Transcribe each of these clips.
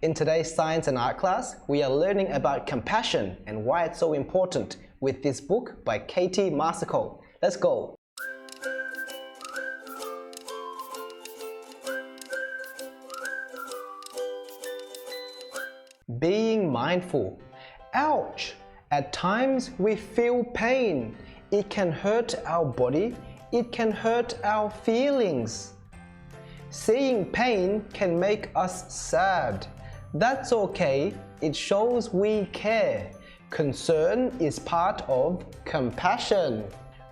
In today's science and art class, we are learning about compassion and why it's so important with this book by 𝐃𝐸𝐻𝐻𝐿. Let's go! Being mindful. Ouch! At times we feel pain. It can hurt our body. It can hurt our feelings. Seeing pain can make us sad. That's okay. It shows we care. Concern is part of compassion.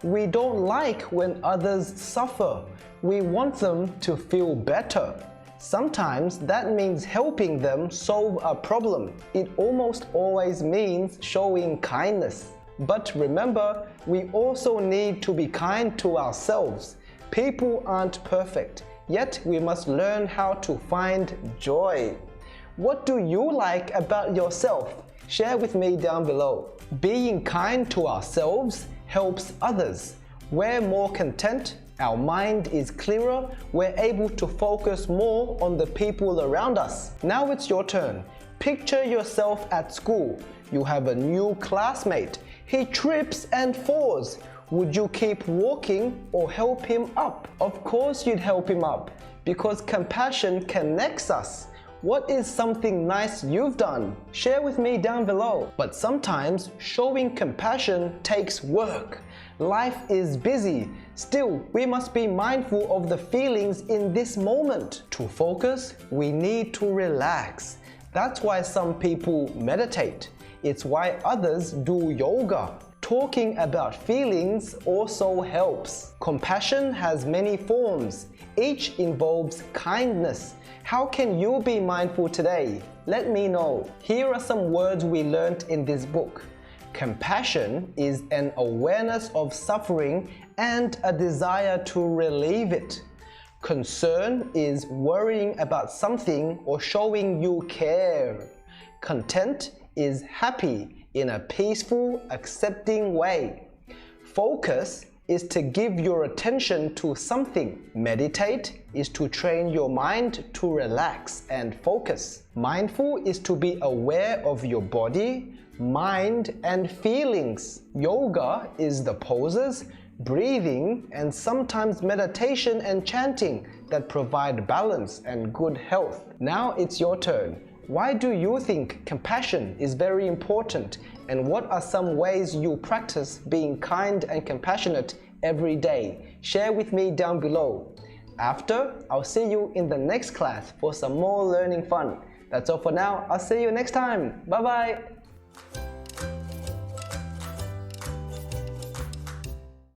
We don't like when others suffer. We want them to feel better. Sometimes that means helping them solve a problem. It almost always means showing kindness. But remember, we also need to be kind to ourselves. People aren't perfect, yet we must learn how to find joy. What do you like about yourself? Share with me down below. Being kind to ourselves helps others. We're more content, our mind is clearer, we're able to focus more on the people around us. Now it's your turn. Picture yourself at school. You have a new classmate. He trips and falls. Would you keep walking or help him up? Of course you'd help him up, because compassion connects us. What is something nice you've done? Share with me down below. But sometimes showing compassion takes work. Life is busy. Still, we must be mindful of the feelings in this moment. To focus, we need to relax. That's why some people meditate. It's why others do yoga. Talking about feelings also helps. Compassion has many forms. Each involves kindness. How can you be mindful today? Let me know. Here are some words we learned in this book. Compassion is an awareness of suffering and a desire to relieve it. Concern is worrying about something or showing you care. Content is happy in a peaceful, accepting way. Focus is to give your attention to something. Meditate is to train your mind to relax and focus. Mindful is to be aware of your body, mind, and feelings. Yoga is the poses, breathing, and sometimes meditation and chanting that provide balance and good health. Now it's your turn. Why do you think compassion is very important, and what are some ways you practice being kind and compassionate every day? Share with me down below. After, I'll see you in the next class for some more learning fun. That's all for now. I'll see you next time. Bye bye.